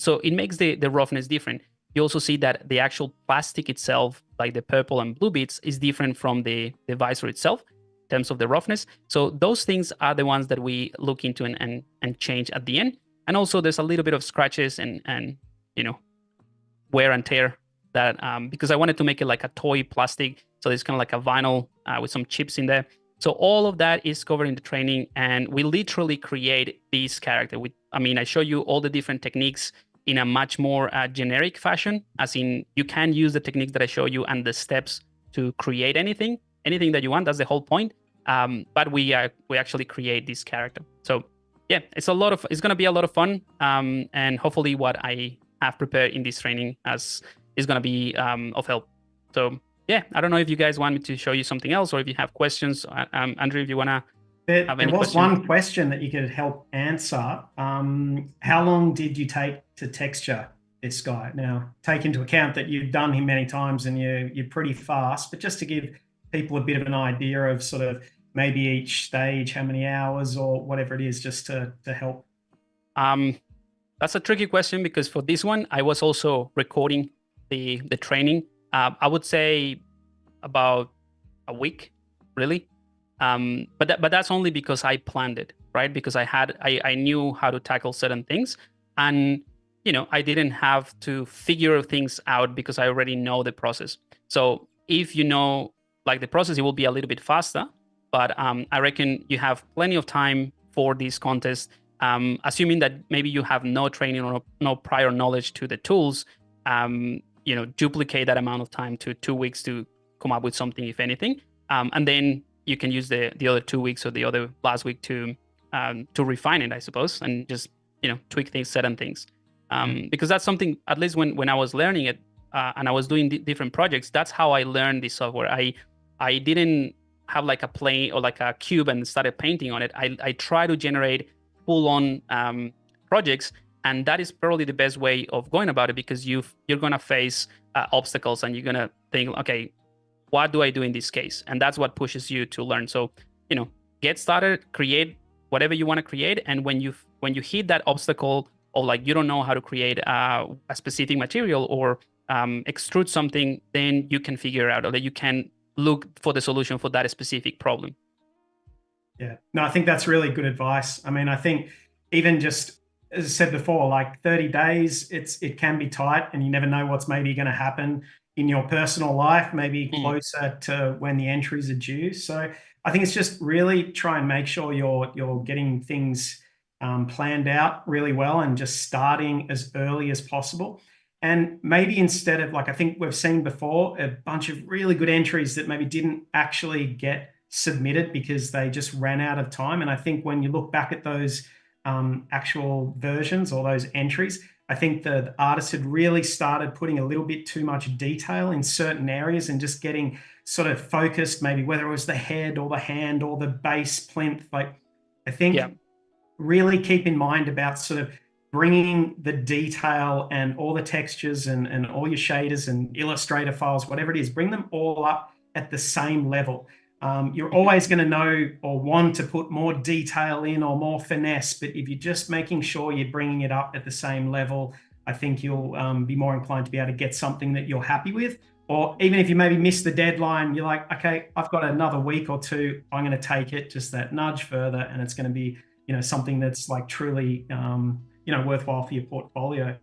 So it makes the roughness different. You also see that the actual plastic itself, like the purple and blue bits, is different from the visor itself in terms of the roughness. So those things are the ones that we look into and change at the end. And also there's a little bit of scratches and you know, wear and tear that because I wanted to make it like a toy plastic. So there's kind of like a vinyl with some chips in there. So all of that is covered in the training, and we literally create this character. I mean, I show you all the different techniques in a much more generic fashion, as in you can use the techniques that I show you and the steps to create anything that you want. That's the whole point. But we actually create this character. So yeah, it's going to be a lot of fun. And hopefully what I have prepared in this training is going to be of help. So yeah, I don't know if you guys want me to show you something else or if you have questions. Andrew, if you want to have any There was questions. one question that you could help answer. How long did you take to texture this guy? Now, take into account that you've done him many times and you're pretty fast, but just to give people a bit of an idea of sort of maybe each stage, how many hours or whatever it is, just to help. That's a tricky question because for this one, I was also recording the training. I would say about a week, really. But that's only because I planned it, right? Because I knew how to tackle certain things, and I didn't have to figure things out because I already know the process. So if you know like the process, it will be a little bit faster. But I reckon you have plenty of time for this contest. Assuming that maybe you have no training or no prior knowledge to the tools, duplicate that amount of time to 2 weeks to come up with something, if anything, and then you can use the other 2 weeks or the other last week to refine it, I suppose, and just tweak things, certain things, because that's something. At least when I was learning it and I was doing different projects, that's how I learned this software. I didn't have like a plane or like a cube and started painting on it. I try to generate full-on projects. And that is probably the best way of going about it, because you're going to face obstacles and you're going to think, okay, what do I do in this case? And that's what pushes you to learn. So, get started, create whatever you want to create. And when you hit that obstacle, or like you don't know how to create a specific material or extrude something, then you can figure it out, or that you can look for the solution for that specific problem. Yeah, no, I think that's really good advice. I mean, I think even just, as I said before, like 30 days, it can be tight, and you never know what's maybe going to happen in your personal life, maybe closer to when the entries are due. So I think it's just really try and make sure you're getting things planned out really well and just starting as early as possible. And maybe instead of, like I think we've seen before, a bunch of really good entries that maybe didn't actually get submitted because they just ran out of time. And I think when you look back at those actual versions or those entries, I think the artist had really started putting a little bit too much detail in certain areas and just getting sort of focused, maybe whether it was the head or the hand or the base plinth. Like, I think really keep in mind about sort of bringing the detail and all the textures and all your shaders and Illustrator files, whatever it is, bring them all up at the same level. You're always going to know or want to put more detail in or more finesse, but if you're just making sure you're bringing it up at the same level, I think you'll be more inclined to be able to get something that you're happy with. Or even if you maybe miss the deadline, you're like, okay, I've got another week or two, I'm going to take it just that nudge further, and it's going to be, something that's like truly, worthwhile for your portfolio.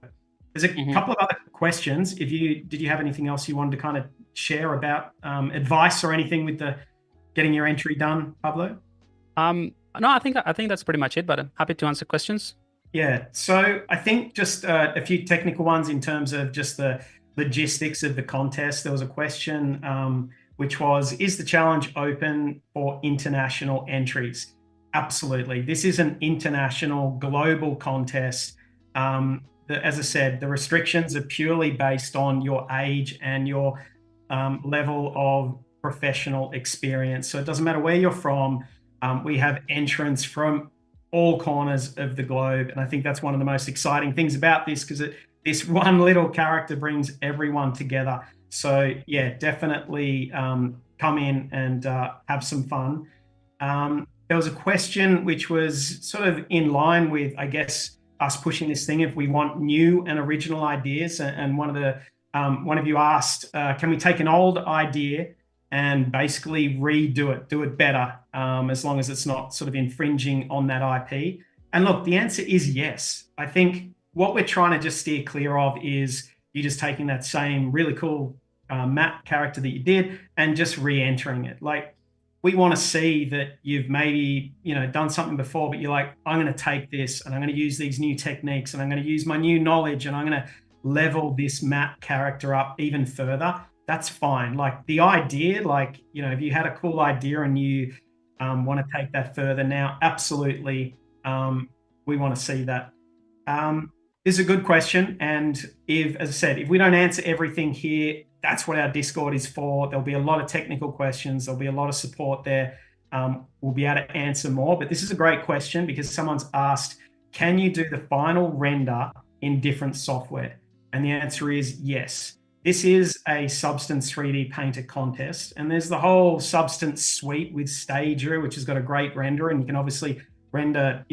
There's a couple of other questions. Did you have anything else you wanted to kind of share about advice or anything with getting your entry done, Pablo? No, I think that's pretty much it, but I'm happy to answer questions. Yeah, so I think just a few technical ones in terms of just the logistics of the contest. There was a question which was, is the challenge open for international entries? Absolutely. This is an international, global contest. As I said, the restrictions are purely based on your age and your level of professional experience. So it doesn't matter where you're from. We have entrants from all corners of the globe. And I think that's one of the most exciting things about this, because this one little character brings everyone together. So yeah, definitely come in and have some fun. there was a question which was sort of in line with, I guess, us pushing this thing if we want new and original ideas. And one of you asked, can we take an old idea and basically redo it, do it better, as long as it's not sort of infringing on that IP? And look, the answer is yes. I think what we're trying to just steer clear of is you just taking that same really cool map character that you did and just re-entering it. Like, we want to see that you've maybe, done something before, but you're like, I'm going to take this and I'm going to use these new techniques and I'm going to use my new knowledge and I'm going to level this map character up even further. That's fine. Like, the idea, if you had a cool idea and you want to take that further now, absolutely, we want to see that. This is a good question. And as I said, if we don't answer everything here, that's what our Discord is for. There'll be a lot of technical questions. There'll be a lot of support there. We'll be able to answer more. But this is a great question because someone's asked, can you do the final render in different software? And the answer is yes. This is a Substance 3D Painter contest. And there's the whole Substance suite with Stager, which has got a great render. And you can obviously render,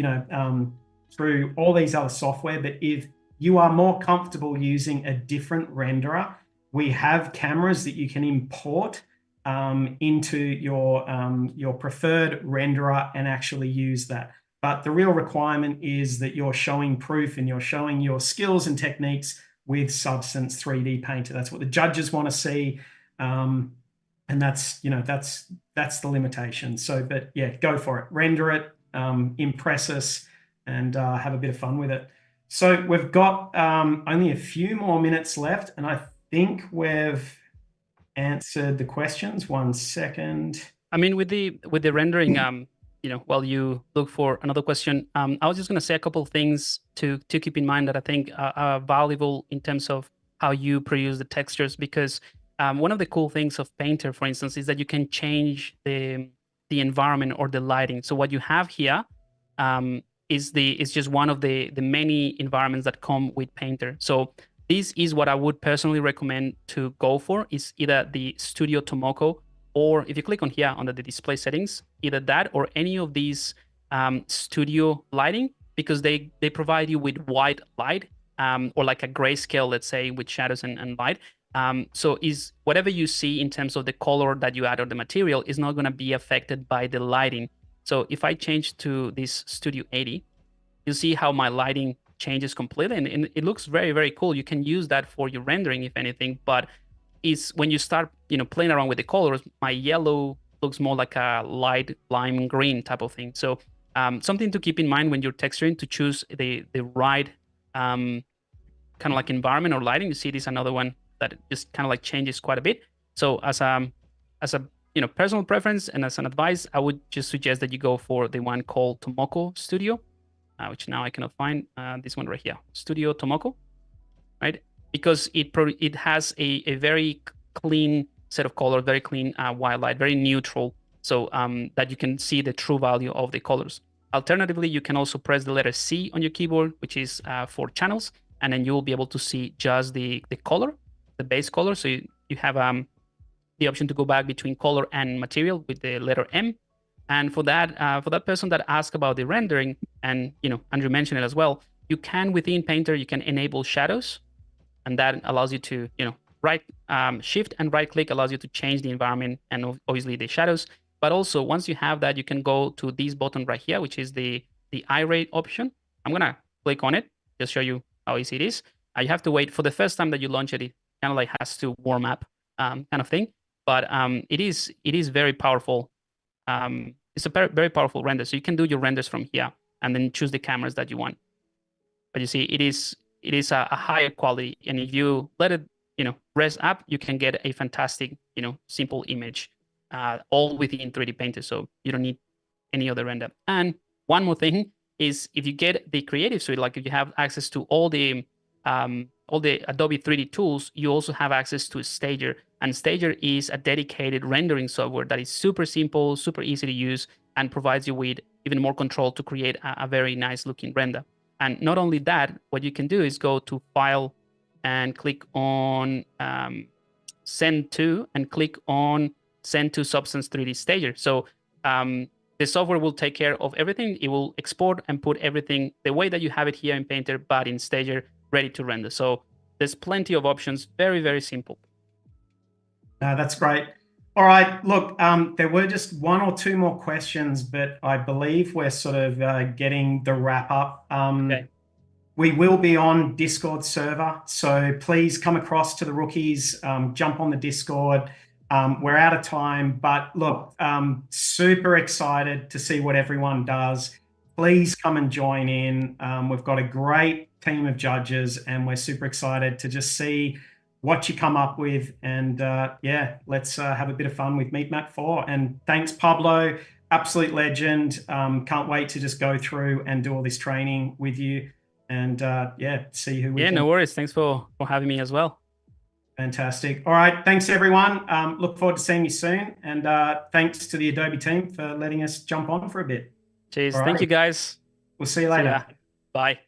through all these other software. But if you are more comfortable using a different renderer, we have cameras that you can import into your preferred renderer and actually use that. But the real requirement is that you're showing proof and you're showing your skills and techniques with Substance 3D Painter. That's what the judges want to see. And that's the limitation. So, but yeah, go for it. Render it, impress us, and have a bit of fun with it. So we've got only a few more minutes left, and I think we've answered the questions. 1 second. I mean, with the rendering, while you look for another question, I was just going to say a couple of things to keep in mind that I think are valuable in terms of how you produce the textures. Because one of the cool things of Painter, for instance, is that you can change the environment or the lighting. So what you have here is just one of the many environments that come with Painter. So this is what I would personally recommend to go for, is either the Studio Tomoko, or if you click on here under the display settings, either that or any of these studio lighting, because they provide you with white light or like a grayscale, let's say, with shadows and light. So is whatever you see in terms of the color that you add or the material is not going to be affected by the lighting. So if I change to this Studio 80, you'll see how my lighting changes completely, and it looks very, very cool. You can use that for your rendering, if anything, but is when you start playing around with the colors, my yellow looks more like a light lime green type of thing. So something to keep in mind when you're texturing, to choose the right kind of like environment or lighting. You see this another one that just kind of like changes quite a bit. So as a personal preference and as an advice, I would just suggest that you go for the one called Tomoko Studio, which now I cannot find, this one right here, Studio Tomoko, right? Because it has a very clean set of colors, very clean white light, very neutral, so that you can see the true value of the colors. Alternatively, you can also press the letter C on your keyboard, which is for channels, and then you will be able to see just the color, the base color. So you have the option to go back between color and material with the letter M. And for that person that asked about the rendering, and Andrew mentioned it as well, you can, within Painter, you can enable shadows, and that allows you to right shift and right click allows you to change the environment and obviously the shadows. But also, once you have that, you can go to this button right here, which is the iRate option. I'm gonna click on it, just show you how easy it is. You have to wait for the first time that you launch it. It kind of like has to warm up, kind of thing. But it is very powerful. It's a very powerful render. So you can do your renders from here and then choose the cameras that you want. But you see, it is a higher quality, and if you let it res up, you can get a fantastic simple image, all within 3D Painter. So you don't need any other render. And one more thing is, if you get the Creative Suite, like if you have access to all the Adobe 3D tools, you also have access to Stager. And Stager is a dedicated rendering software that is super simple, super easy to use, and provides you with even more control to create a very nice looking render. And not only that, what you can do is go to File and click on Send To, and click on Send to Substance 3D Stager. So The software will take care of everything. It will export and put everything the way that you have it here in Painter, but in Stager, ready to render. So there's plenty of options. Very, very simple. That's great. All right, look, there were just one or two more questions, but I believe we're sort of getting the wrap up. Okay. We will be on Discord server, so please come across to the rookies, jump on the Discord. We're out of time, but look, super excited to see what everyone does. Please come and join in. We've got a great team of judges, and we're super excited to just see what you come up with. And yeah, let's have a bit of fun with Meet Map 4. And thanks, Pablo, absolute legend. Can't wait to just go through and do all this training with you. And yeah, see who we can. No worries. Thanks for having me as well. Fantastic. All right. Thanks, everyone. Look forward to seeing you soon. And thanks to the Adobe team for letting us jump on for a bit. Cheers. Thank you, guys. We'll see you later. Bye.